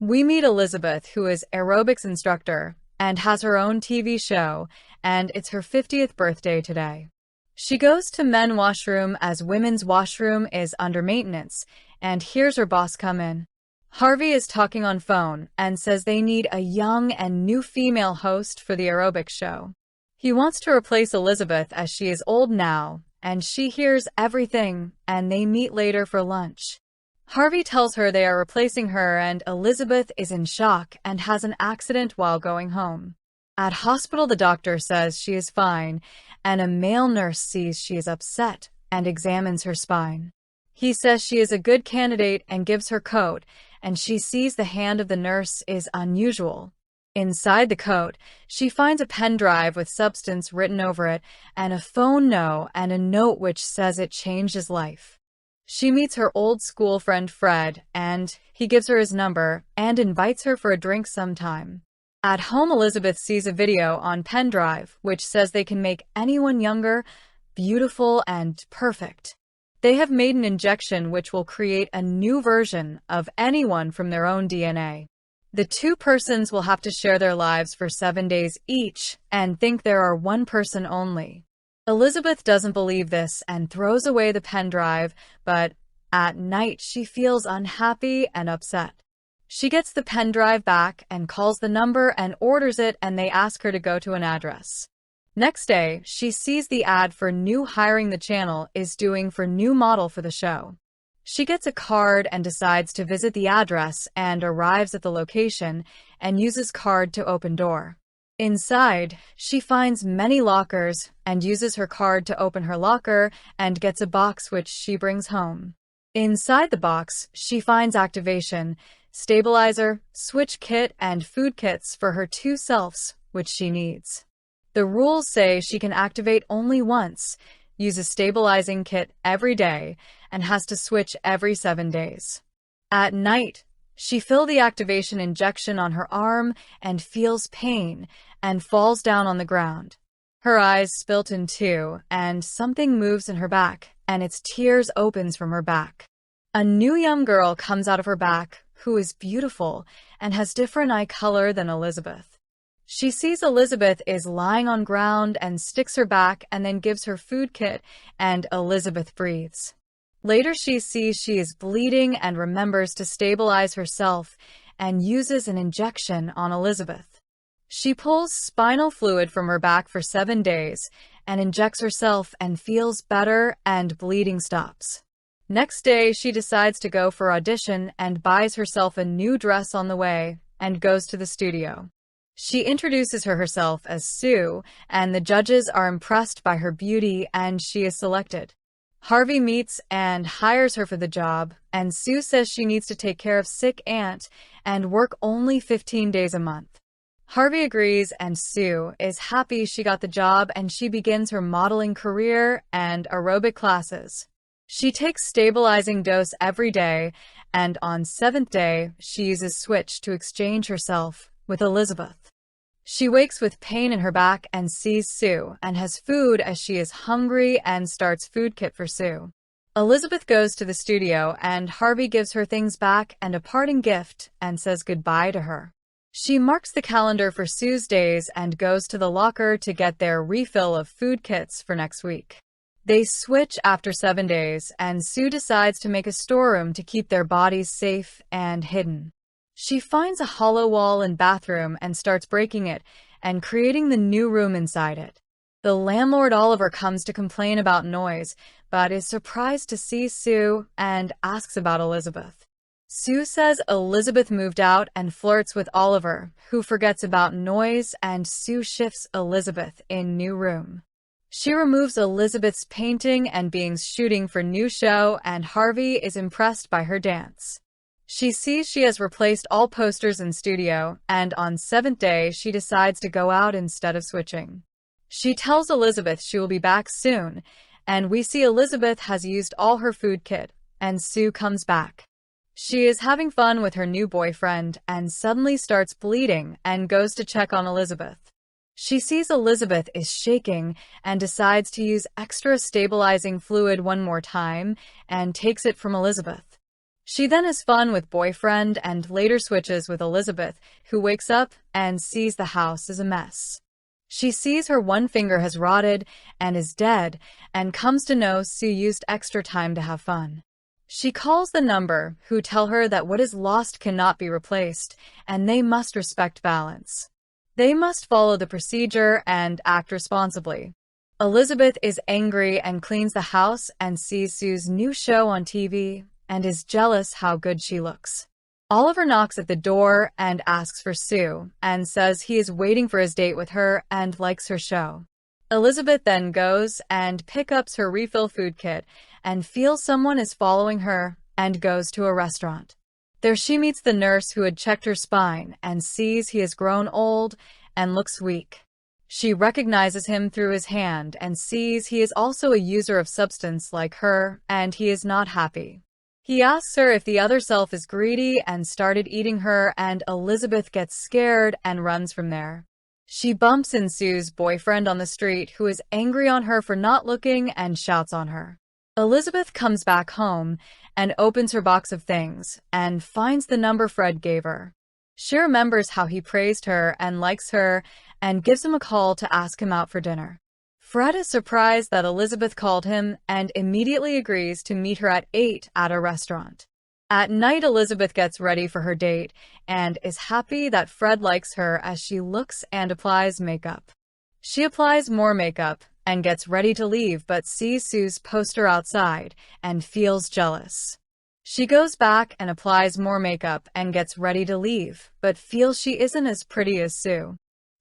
We meet Elizabeth, who is aerobics instructor and has her own TV show, and it's her 50th birthday today. She goes to men's washroom as women's washroom is under maintenance, and hears her boss come in. Harvey is talking on phone and says they need a young and new female host for the aerobics show. He wants to replace Elizabeth as she is old now, and she hears everything, and they meet later for lunch. Harvey tells her they are replacing her, and Elizabeth is in shock and has an accident while going home. At hospital, the doctor says she is fine, and a male nurse sees she is upset and examines her spine. He says she is a good candidate and gives her coat, and she sees the hand of the nurse is unusual. Inside the coat, she finds a pen drive with substance written over it, and a phone and a note which says it changed his life. She meets her old school friend Fred, and he gives her his number and invites her for a drink sometime. At home, Elizabeth sees a video on pen drive which says they can make anyone younger, beautiful, and perfect. They have made an injection which will create a new version of anyone from their own DNA. The two persons will have to share their lives for 7 days each and think there are one person only. Elizabeth doesn't believe this and throws away the pen drive, but at night she feels unhappy and upset. She gets the pen drive back and calls the number and orders it, and they ask her to go to an address. Next day, she sees the ad for new hiring the channel is doing for new model for the show. She gets a card and decides to visit the address and arrives at the location and uses card to open door. Inside, she finds many lockers and uses her card to open her locker and gets a box which she brings home. Inside the box, she finds activation, stabilizer, switch kit, and food kits for her two selves, which she needs. The rules say she can activate only once, use a stabilizing kit every day, and has to switch every 7 days. At night, she feels the activation injection on her arm and feels pain and falls down on the ground. Her eyes split in two, and something moves in her back, and its tears opens from her back. A new young girl comes out of her back, who is beautiful and has different eye color than Elizabeth. She sees Elizabeth is lying on ground and sticks her back and then gives her food kit, and Elizabeth breathes. Later she sees she is bleeding and remembers to stabilize herself and uses an injection on Elizabeth. She pulls spinal fluid from her back for 7 days and injects herself and feels better and bleeding stops. Next day, she decides to go for audition and buys herself a new dress on the way and goes to the studio. She introduces herself as Sue, and the judges are impressed by her beauty and she is selected. Harvey meets and hires her for the job, and Sue says she needs to take care of sick aunt and work only 15 days a month. Harvey agrees, and Sue is happy she got the job, and she begins her modeling career and aerobic classes. She takes stabilizing dose every day, and on 7th day, she uses switch to exchange herself with Elizabeth. She wakes with pain in her back and sees Sue and has food as she is hungry and starts food kit for Sue. Elizabeth goes to the studio, and Harvey gives her things back and a parting gift and says goodbye to her. She marks the calendar for Sue's days and goes to the locker to get their refill of food kits for next week. They switch after 7 days, and Sue decides to make a storeroom to keep their bodies safe and hidden. She finds a hollow wall in bathroom and starts breaking it and creating the new room inside it. The landlord Oliver comes to complain about noise, but is surprised to see Sue and asks about Elizabeth. Sue says Elizabeth moved out and flirts with Oliver, who forgets about noise, and Sue shifts Elizabeth in new room. She removes Elizabeth's painting and beings shooting for new show, and Harvey is impressed by her dance. She sees she has replaced all posters in studio, and on 7th day she decides to go out instead of switching. She tells Elizabeth she will be back soon, and we see Elizabeth has used all her food kit, and Sue comes back. She is having fun with her new boyfriend and suddenly starts bleeding and goes to check on Elizabeth. She sees Elizabeth is shaking and decides to use extra stabilizing fluid one more time and takes it from Elizabeth. She then has fun with boyfriend and later switches with Elizabeth, who wakes up and sees the house is a mess. She sees her one finger has rotted and is dead, and comes to know Sue used extra time to have fun. She calls the number, who tell her that what is lost cannot be replaced, and they must respect balance. They must follow the procedure and act responsibly. Elizabeth is angry and cleans the house and sees Sue's new show on TV and is jealous how good she looks. Oliver knocks at the door and asks for Sue and says he is waiting for his date with her and likes her show. Elizabeth then goes and picks up her refill food kit and feels someone is following her and goes to a restaurant. There she meets the nurse who had checked her spine and sees he has grown old and looks weak. She recognizes him through his hand and sees he is also a user of substance like her, and he is not happy. He asks her if the other self is greedy and started eating her, and Elizabeth gets scared and runs from there. She bumps into Sue's boyfriend on the street, who is angry on her for not looking and shouts on her. Elizabeth comes back home and opens her box of things and finds the number Fred gave her. She remembers how he praised her and likes her and gives him a call to ask him out for dinner. Fred is surprised that Elizabeth called him and immediately agrees to meet her at 8 at a restaurant. At night, Elizabeth gets ready for her date and is happy that Fred likes her as she looks and applies makeup. She applies more makeup and gets ready to leave, but sees Sue's poster outside and feels jealous. She goes back and applies more makeup and gets ready to leave, but feels she isn't as pretty as Sue.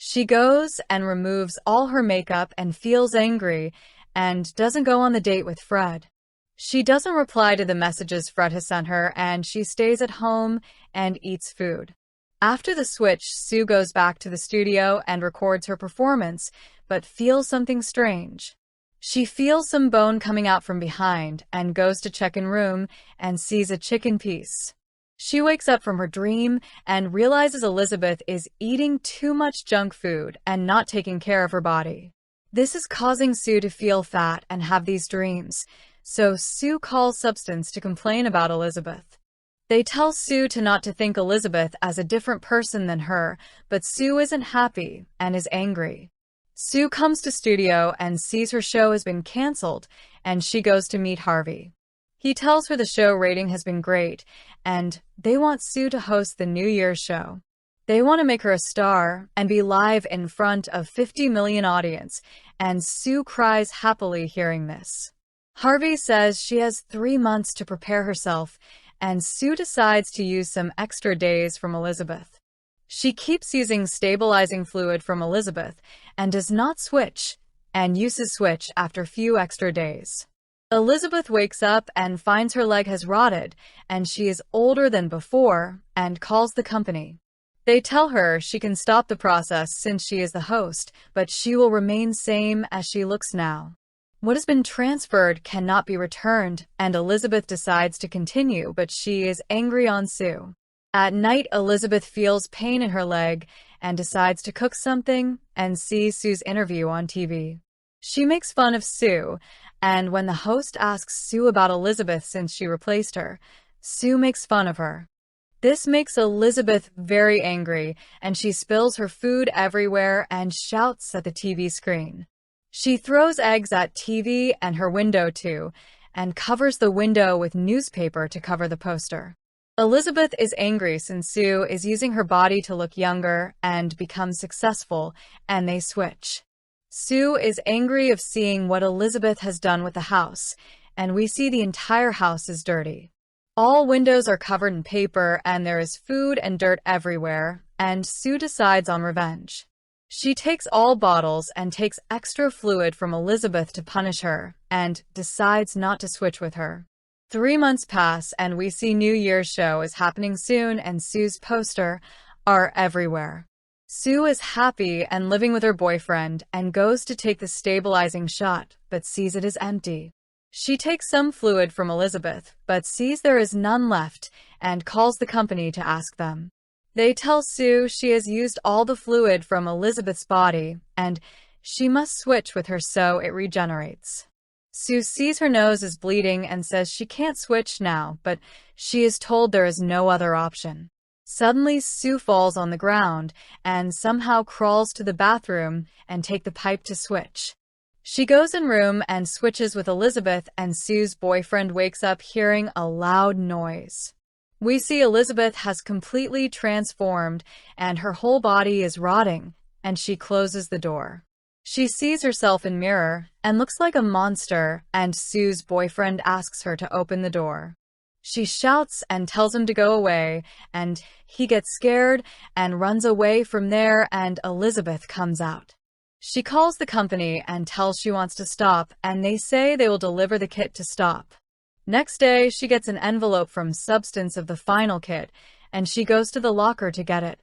She goes and removes all her makeup and feels angry and doesn't go on the date with Fred. She doesn't reply to the messages Fred has sent her, and she stays at home and eats food. After the switch, Sue goes back to the studio and records her performance, but feels something strange. She feels some bone coming out from behind and goes to check in room and sees a chicken piece. She wakes up from her dream and realizes Elizabeth is eating too much junk food and not taking care of her body. This is causing Sue to feel fat and have these dreams, so Sue calls Substance to complain about Elizabeth. They tell Sue not to think Elizabeth as a different person than her, but Sue isn't happy and is angry. Sue comes to studio and sees her show has been canceled, and she goes to meet Harvey. He tells her the show rating has been great, and they want Sue to host the New Year's show. They want to make her a star and be live in front of 50 million audience, and Sue cries happily hearing this. Harvey says she has 3 months to prepare herself, and Sue decides to use some extra days from Elizabeth. She keeps using stabilizing fluid from Elizabeth and does not switch, and uses switch after few extra days. Elizabeth wakes up and finds her leg has rotted, and she is older than before, and calls the company. They tell her she can stop the process since she is the host, but she will remain same as she looks now. What has been transferred cannot be returned, and Elizabeth decides to continue, but she is angry on Sue. At night, Elizabeth feels pain in her leg and decides to cook something and sees Sue's interview on TV. She makes fun of Sue, and when the host asks Sue about Elizabeth since she replaced her, Sue makes fun of her. This makes Elizabeth very angry, and she spills her food everywhere and shouts at the TV screen. She throws eggs at TV and her window too, and covers the window with newspaper to cover the poster. Elizabeth is angry since Sue is using her body to look younger and become successful, and they switch. Sue is angry of seeing what Elizabeth has done with the house, and we see the entire house is dirty. All windows are covered in paper, and there is food and dirt everywhere, and Sue decides on revenge. She takes all bottles and takes extra fluid from Elizabeth to punish her, and decides not to switch with her. 3 months pass, and we see New Year's show is happening soon, and Sue's poster are everywhere. Sue is happy and living with her boyfriend and goes to take the stabilizing shot, but sees it is empty. She takes some fluid from Elizabeth, but sees there is none left and calls the company to ask them. They tell Sue she has used all the fluid from Elizabeth's body and she must switch with her so it regenerates. Sue sees her nose is bleeding and says she can't switch now, but she is told there is no other option. Suddenly, Sue falls on the ground and somehow crawls to the bathroom and takes the pipe to switch. She goes in room and switches with Elizabeth, and Sue's boyfriend wakes up hearing a loud noise. We see Elizabeth has completely transformed and her whole body is rotting, and she closes the door. She sees herself in mirror and looks like a monster, and Sue's boyfriend asks her to open the door. She shouts and tells him to go away, and he gets scared and runs away from there, and Elizabeth comes out. She calls the company and tells she wants to stop, and they say they will deliver the kit to stop. Next day, she gets an envelope from Substance of the final kit, and she goes to the locker to get it.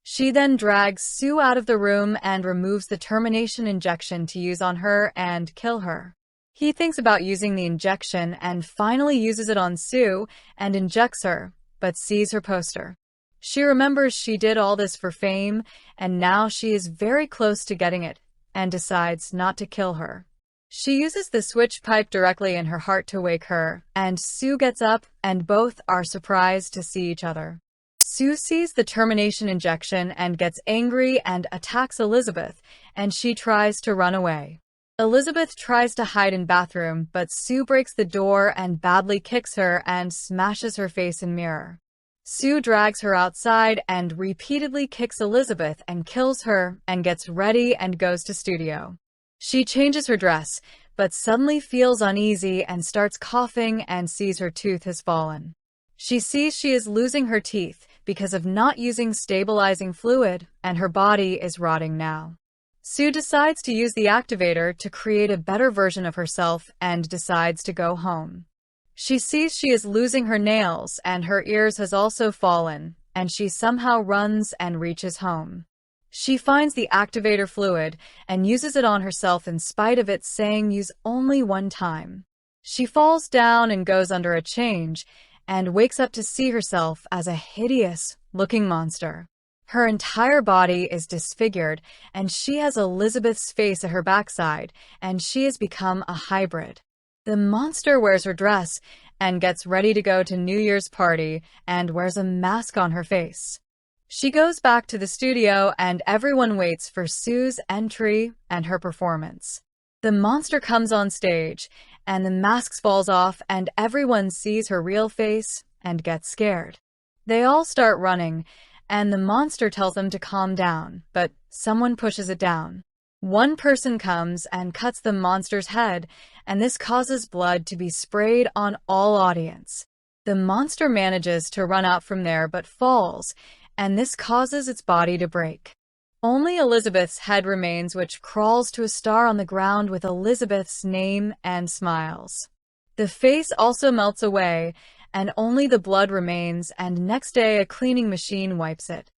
She then drags Sue out of the room and removes the termination injection to use on her and kill her. He thinks about using the injection and finally uses it on Sue and injects her, but sees her poster. She remembers she did all this for fame, and now she is very close to getting it, and decides not to kill her. She uses the switch pipe directly in her heart to wake her, and Sue gets up, and both are surprised to see each other. Sue sees the termination injection and gets angry and attacks Elizabeth, and she tries to run away. Elizabeth tries to hide in bathroom, but Sue breaks the door and badly kicks her and smashes her face in mirror. Sue drags her outside and repeatedly kicks Elizabeth and kills her and gets ready and goes to studio. She changes her dress, but suddenly feels uneasy and starts coughing and sees her tooth has fallen. She sees she is losing her teeth because of not using stabilizing fluid, and her body is rotting now. Sue decides to use the activator to create a better version of herself and decides to go home. She sees she is losing her nails and her ears has also fallen, and she somehow runs and reaches home. She finds the activator fluid and uses it on herself in spite of it saying use only one time. She falls down and goes under a change and wakes up to see herself as a hideous-looking monster. Her entire body is disfigured, and she has Elizabeth's face at her backside, and she has become a hybrid. The monster wears her dress and gets ready to go to New Year's party and wears a mask on her face. She goes back to the studio, and everyone waits for Sue's entry and her performance. The monster comes on stage, and the mask falls off, and everyone sees her real face and gets scared. They all start running, and the monster tells them to calm down, but someone pushes it down. One person comes and cuts the monster's head, and this causes blood to be sprayed on all audience. The monster manages to run out from there but falls, and this causes its body to break. Only Elizabeth's head remains, which crawls to a star on the ground with Elizabeth's name and smiles. The face also melts away, and only the blood remains, and next day a cleaning machine wipes it.